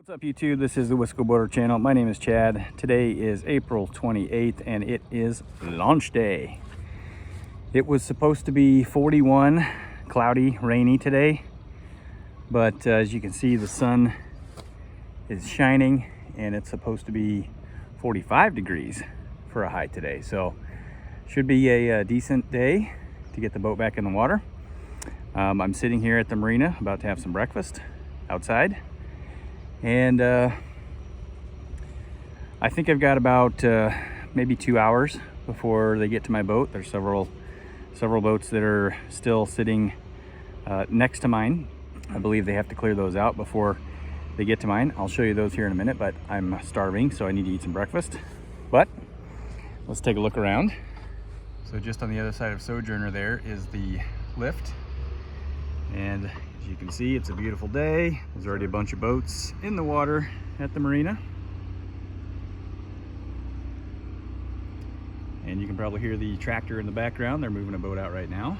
What's up YouTube? This is the Wisco Boater channel. My name is Chad. Today is April 28th and it is launch day. It was supposed to be 41, cloudy, rainy today, but as you can see the sun is shining and it's supposed to be 45 degrees for a high today. So should be a decent day to get the boat back in the water. I'm sitting here at the marina about to have some breakfast outside. And I think I've got about maybe 2 hours before they get to my boat. There's several boats that are still sitting next to mine. I believe they have to clear those out before they get to mine. I'll show you those here in a minute, but I'm starving, so I need to eat some breakfast. But let's take a look around. So just on the other side of Sojourner there is the lift. And as you can see, it's a beautiful day. There's already a bunch of boats in the water at the marina. And you can probably hear the tractor in the background. They're moving a boat out right now.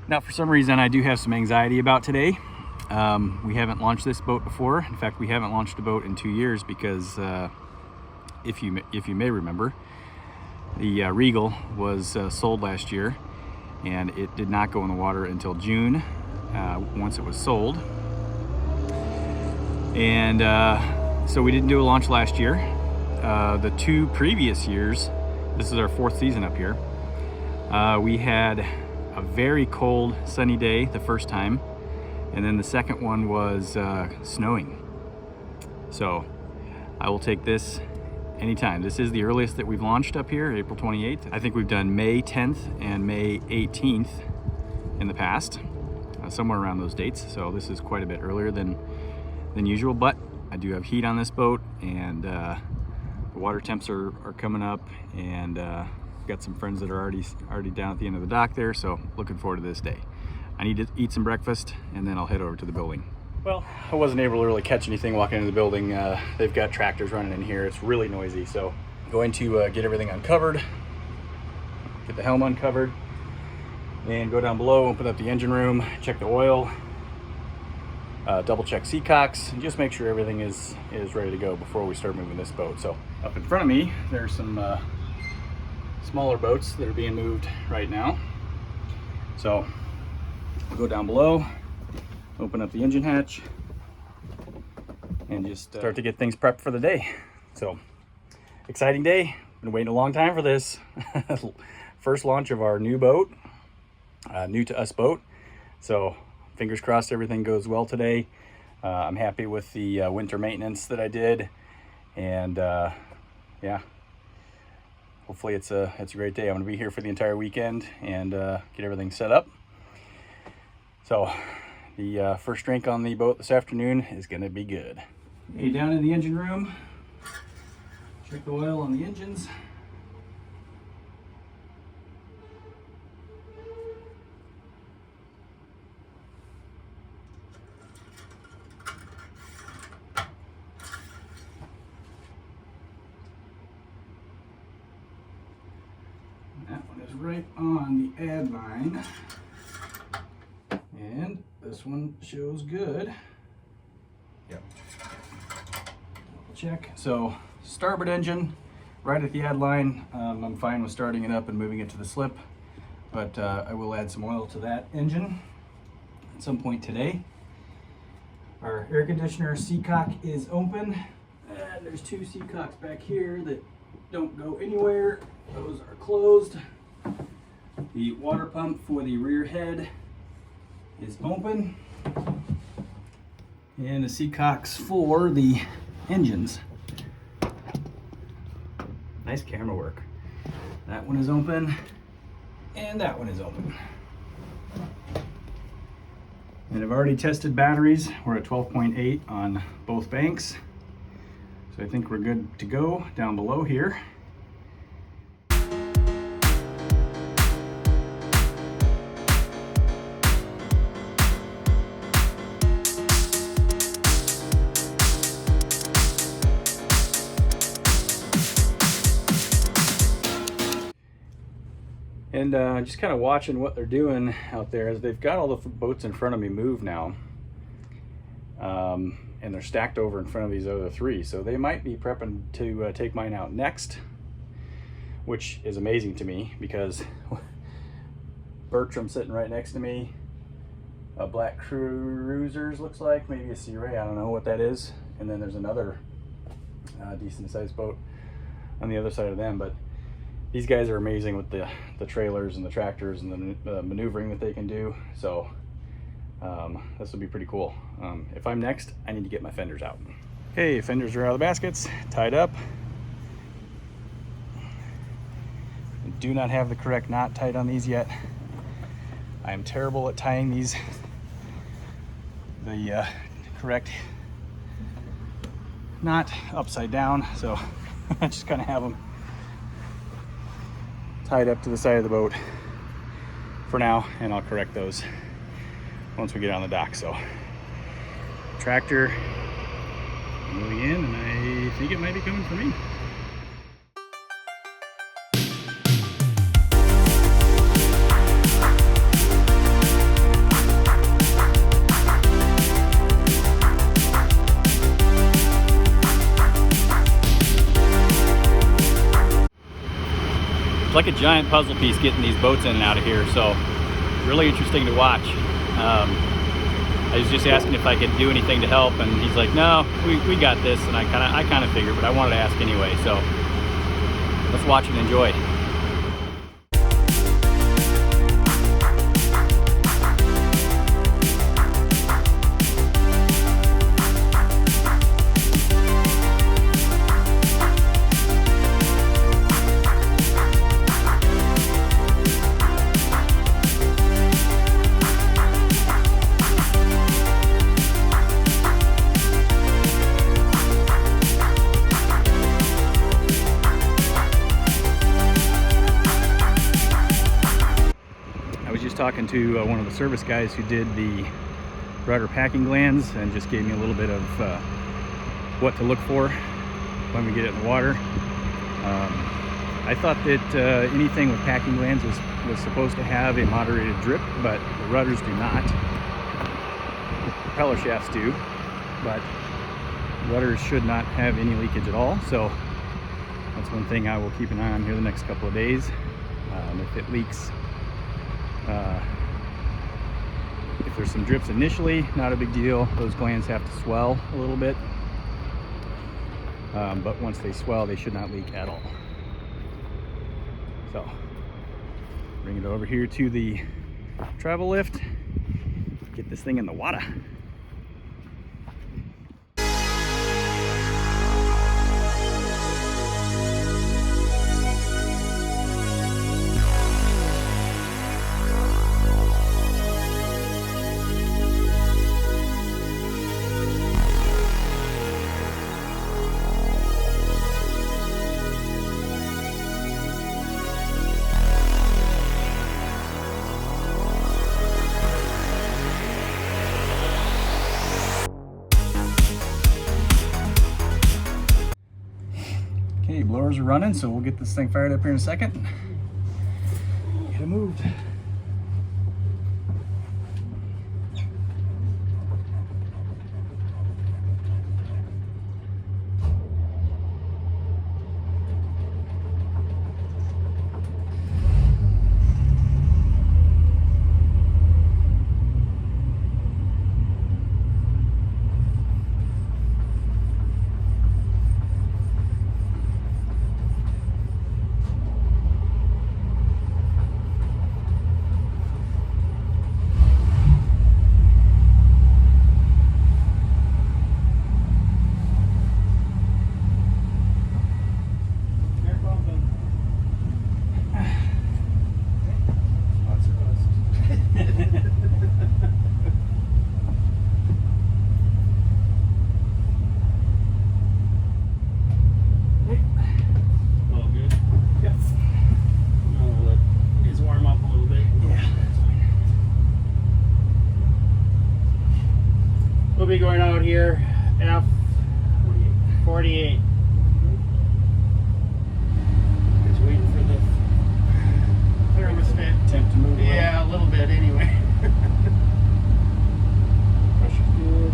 Now, for some reason, I do have some anxiety about today. We haven't launched this boat before. In fact, we haven't launched a boat in 2 years because if you may remember, the Regal was sold last year and it did not go in the water until June. Once it was sold, and so we didn't do a launch last year. The 2 previous years, this is our 4th season up here, we had a very cold sunny day the first time, and then the second one was snowing. So I will take this anytime. This is the earliest that we've launched up here, April 28th. I think we've done May 10th and May 18th in the past. Somewhere around those dates, so this is quite a bit earlier than usual, but I do have heat on this boat, and the water temps are coming up, and got some friends that are already down at the end of the dock there, so looking forward to this day. I need to eat some breakfast and then I'll head over to the building. Well, I wasn't able to really catch anything walking into the building. They've got tractors running in here. It's really noisy, so I'm going to get everything uncovered, get the helm uncovered, and go down below, open up the engine room, check the oil, double check seacocks, and just make sure everything is ready to go before we start moving this boat. So up in front of me, there's some smaller boats that are being moved right now. So I'll go down below, open up the engine hatch, and just start to get things prepped for the day. So exciting day. Been waiting a long time for this. First launch of our new boat. New to us boat, so fingers crossed everything goes well today. I'm happy with the winter maintenance that I did, and yeah, hopefully it's a great day. I'm going to be here for the entire weekend and get everything set up. So the first drink on the boat this afternoon is going to be good. Okay, down in the engine room, check the oil on the engines. That one is right on the add line, and this one shows good. Yep. Check. So starboard engine right at the add line. I'm fine with starting it up and moving it to the slip, but I will add some oil to that engine at some point today. Our air conditioner seacock is open, and there's 2 seacocks back here that don't go anywhere. Those are closed. The water pump for the rear head is open, and the seacocks for the engines. Nice camera work. That one is open, and that one is open. And I've already tested batteries. We're at 12.8 on both banks, so I think we're good to go down below here. And just kind of watching what they're doing out there as they've got all the boats in front of me moved now. and they're stacked over in front of these other 3. So they might be prepping to take mine out next, which is amazing to me because Bertram's sitting right next to me. A black Cruisers looks like, maybe a Sea Ray, I don't know what that is. And then there's another decent sized boat on the other side of them. But these guys are amazing with the trailers and the tractors and the maneuvering that they can do. So this will be pretty cool. If I'm next, I need to get my fenders out. Okay, fenders are out of the baskets, tied up. I do not have the correct knot tied on these yet. I am terrible at tying these the correct knot upside down, so I just kind of have them tied up to the side of the boat for now, and I'll correct those once we get on the dock. So tractor moving in, and I think it might be coming for me. It's like a giant puzzle piece getting these boats in and out of here, so really interesting to watch. I was just asking if I could do anything to help, and he's like, no, we got this, and I kind of figured, but I wanted to ask anyway, so let's watch and enjoy. Talking to one of the service guys who did the rudder packing glands and just gave me a little bit of what to look for when we get it in the water. I thought that anything with packing glands was supposed to have a moderated drip, but the rudders do not. The propeller shafts do, but rudders should not have any leakage at all. So that's one thing I will keep an eye on here the next couple of days. If it leaks, if there's some drips initially, not a big deal. Those glands have to swell a little bit, but once they swell, they should not leak at all. So bring it over here to the travel lift, get this thing in the water. Okay, blowers are running, so we'll get this thing fired up here in a second. Get it moved. We'll be going out here F48. Just waiting for the thermostat. Temp to move. Yeah, a little bit anyway. Pressure's good.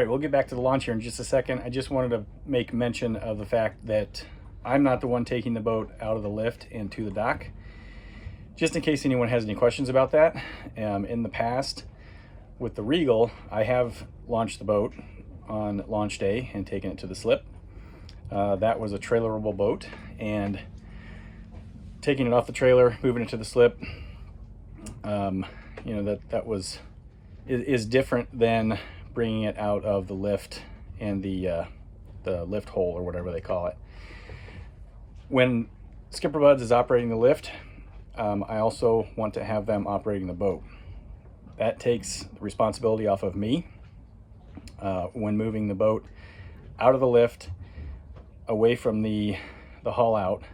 right, we'll get back to the launch here in just a second. I just wanted to make mention of the fact that I'm not the one taking the boat out of the lift and to the dock. Just in case anyone has any questions about that, in the past with the Regal, I have launched the boat on launch day and taken it to the slip. That was a trailerable boat, and taking it off the trailer, moving it to the slip, you know, that is different than bringing it out of the lift and the lift hole, or whatever they call it. When Skipper Buds is operating the lift, I also want to have them operating the boat. That takes the responsibility off of me when moving the boat out of the lift, away from the haul out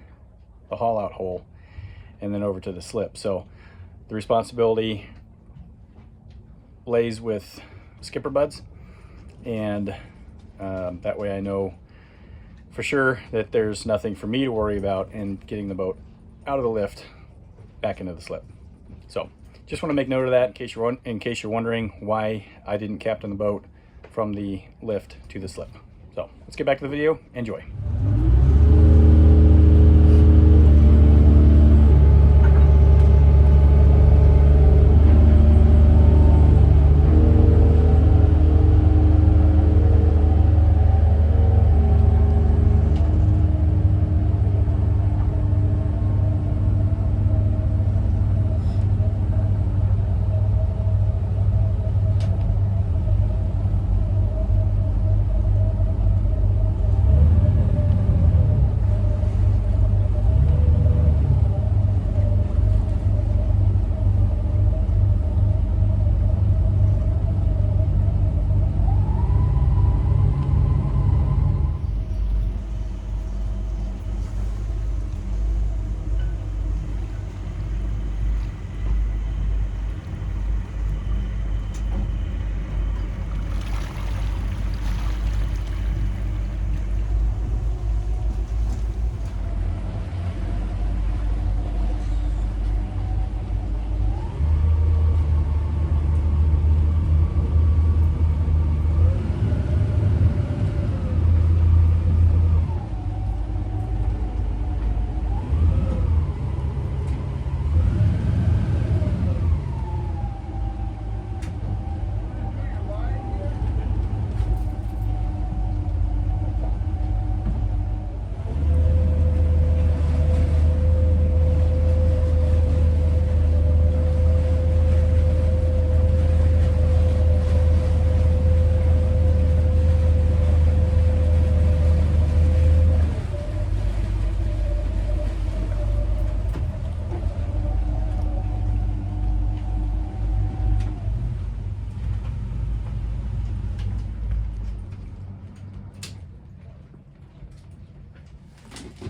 hole, and then over to the slip. So the responsibility lays with Skipper Buds, and that way I know for sure that there's nothing for me to worry about in getting the boat out of the lift back into the slip. So just want to make note of that in case you're wondering why I didn't captain the boat from the lift to the slip. So let's get back to the video. Enjoy.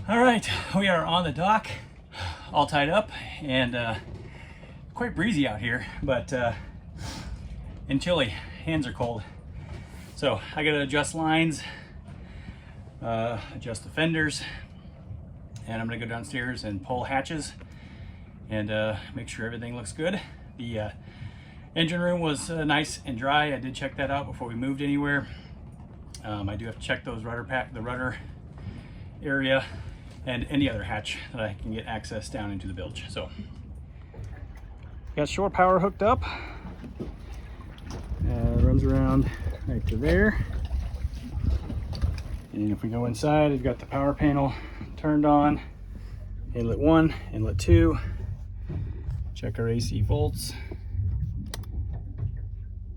All right, we are on the dock, all tied up, and quite breezy out here, but and chilly. Hands are cold, so I gotta adjust lines, adjust the fenders, and I'm gonna go downstairs and pull hatches and make sure everything looks good. The engine room was nice and dry. I did check that out before we moved anywhere. I do have to check those the rudder area, and any other hatch that I can get access down into the bilge. So got shore power hooked up. Runs around right to there. And if we go inside, I've got the power panel turned on. Inlet 1, inlet 2. Check our AC volts.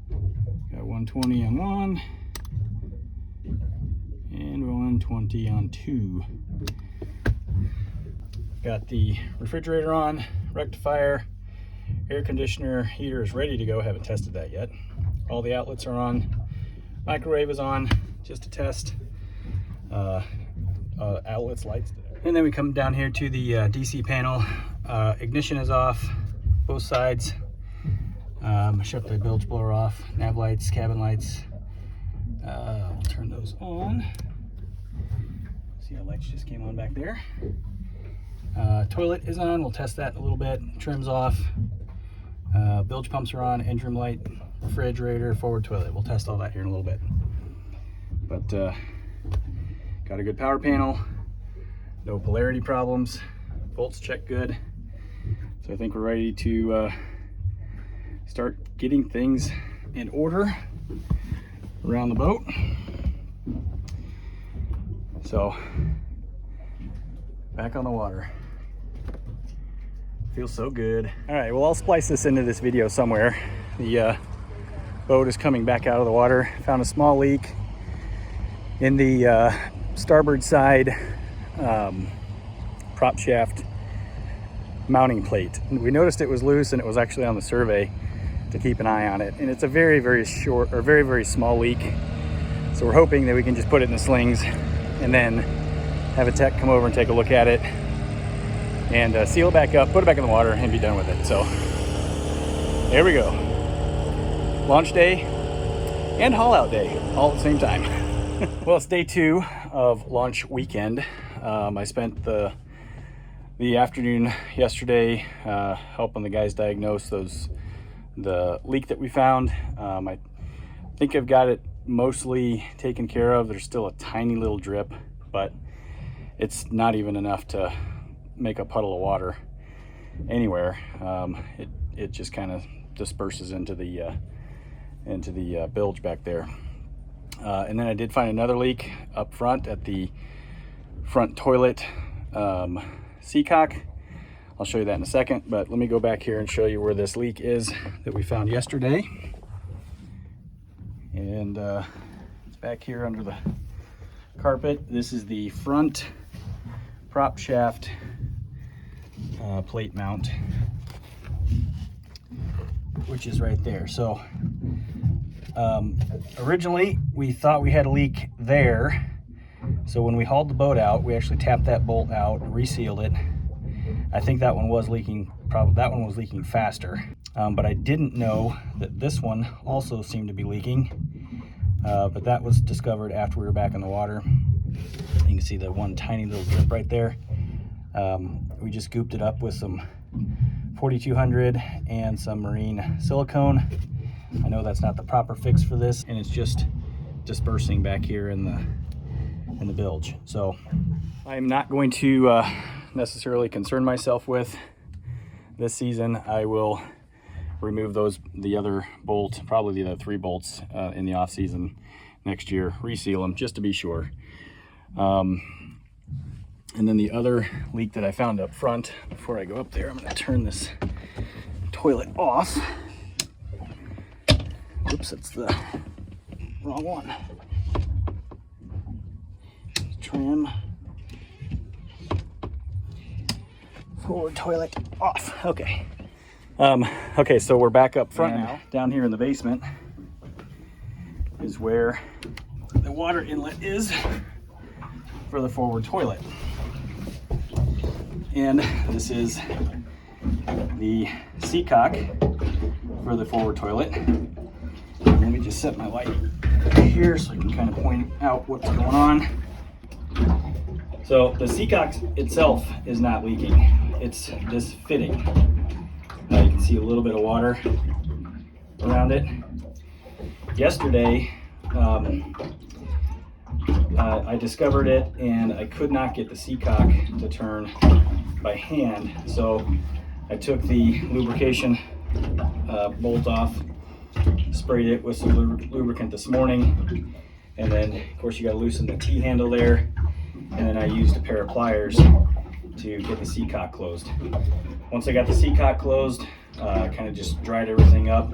Got 120 on 1 and 120 on 2. Got the refrigerator on, rectifier, air conditioner, heater is ready to go. Haven't tested that yet. All the outlets are on. Microwave is on, just to test. Outlets, lights. And then we come down here to the DC panel. Ignition is off, both sides. Shut the bilge blower off. Nav lights, cabin lights. We'll turn those on. See how lights just came on back there. Toilet is on. We'll test that in a little bit. Trim's off. Bilge pumps are on. Engine room light, refrigerator, forward toilet. We'll test all that here in a little bit. but got a good power panel, no polarity problems, volts check good. So I think we're ready to start getting things in order around the boat. So back on the water. Feels so good. All right, well, I'll splice this into this video somewhere. The boat is coming back out of the water. Found a small leak in the starboard side prop shaft mounting plate. We noticed it was loose, and it was actually on the survey to keep an eye on it. And it's a very, very short, or very, very small leak. So we're hoping that we can just put it in the slings and then have a tech come over and take a look at it and seal it back up, put it back in the water, and be done with it. So there we go. Launch day and haul out day all at the same time. Well, it's day 2 of launch weekend. I spent the afternoon yesterday helping the guys diagnose the leak that we found. I think I've got it mostly taken care of. There's still a tiny little drip, but it's not even enough to make a puddle of water anywhere. It just kind of disperses into the bilge back there. And then I did find another leak up front at the front toilet seacock. I'll show you that in a second, but let me go back here and show you where this leak is that we found yesterday. And it's back here under the carpet. This is the front prop shaft plate mount, which is right there. So originally we thought we had a leak there. So when we hauled the boat out, we actually tapped that bolt out, resealed it. I think that one was leaking, that one was leaking faster. But I didn't know that this one also seemed to be leaking. But that was discovered after we were back in the water. You can see the one tiny little drip right there. We just gooped it up with some 4200 and some marine silicone. I know that's not the proper fix for this, and it's just dispersing back here in the bilge. So I'm not going to necessarily concern myself with this season. I will remove the other bolt, probably the other 3 bolts in the off season next year, reseal them just to be sure. And then the other leak that I found up front, before I go up there, I'm going to turn this toilet off. Oops, it's the wrong one. Trim. Forward toilet off. Okay. Okay, so we're back up front now. Down here in the basement is where the water inlet is for the forward toilet. And this is the seacock for the forward toilet. Let me just set my light here so I can kind of point out what's going on. So the seacock itself is not leaking. It's this fitting. You can see a little bit of water around it. Yesterday, I discovered it and I could not get the seacock to turn by hand. So I took the lubrication bolt off, sprayed it with some lubricant this morning, and then of course you got to loosen the T-handle there, and then I used a pair of pliers to get the seacock closed. Once I got the seacock closed, I kind of just dried everything up,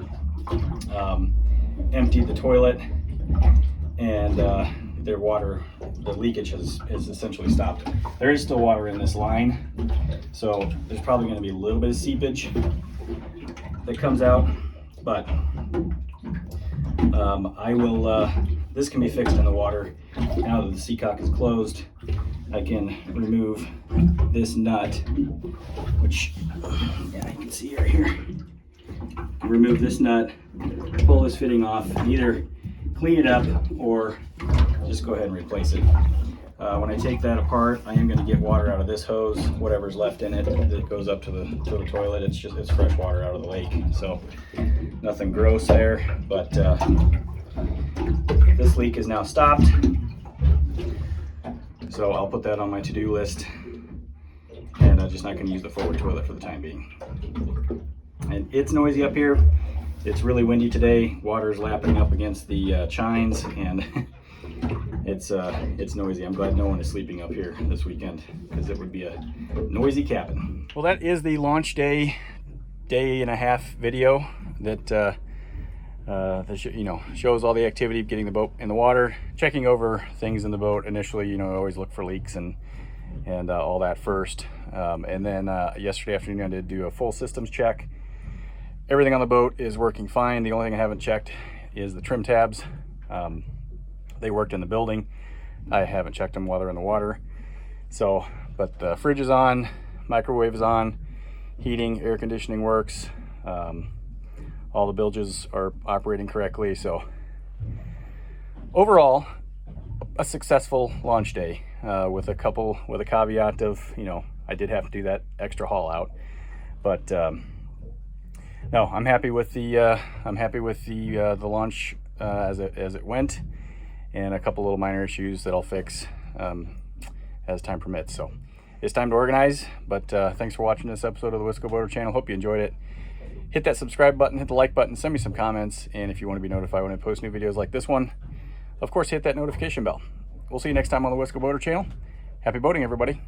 emptied the toilet, and the leakage has essentially stopped. There is still water in this line, so there's probably going to be a little bit of seepage that comes out, but I will, this can be fixed in the water. Now that the seacock is closed, I can remove this nut, which, yeah, you can see right here. Remove this nut, pull this fitting off, and either clean it up or just go ahead and replace it. When I take that apart, I am going to get water out of this hose. Whatever's left in it that goes up to the toilet, it's fresh water out of the lake. So nothing gross there, but This leak is now stopped. So I'll put that on my to-do list. And I'm just not gonna use the forward toilet for the time being. And it's noisy up here. It's really windy today. Water's lapping up against the chines, and it's noisy. I'm glad no one is sleeping up here this weekend, because it would be a noisy cabin. Well, that is the launch day and a half video that shows all the activity of getting the boat in the water, checking over things in the boat. Initially, always look for leaks and all that first. And then yesterday afternoon, I did do a full systems check. Everything on the boat is working fine. The only thing I haven't checked is the trim tabs. They worked in the building. I haven't checked them while they're in the water. So, but the fridge is on, microwave is on, heating, air conditioning works. All the bilges are operating correctly. So overall, a successful launch day, with a caveat of, I did have to do that extra haul out, but no, I'm happy with the launch as it went, and a couple little minor issues that I'll fix as time permits. So it's time to organize. But thanks for watching this episode of the Wisco Boater channel. Hope you enjoyed it. Hit that subscribe button, hit the like button, send me some comments, and if you want to be notified when I post new videos like this one, of course, hit that notification bell. We'll see you next time on the Wisco Boater channel. Happy boating, everybody.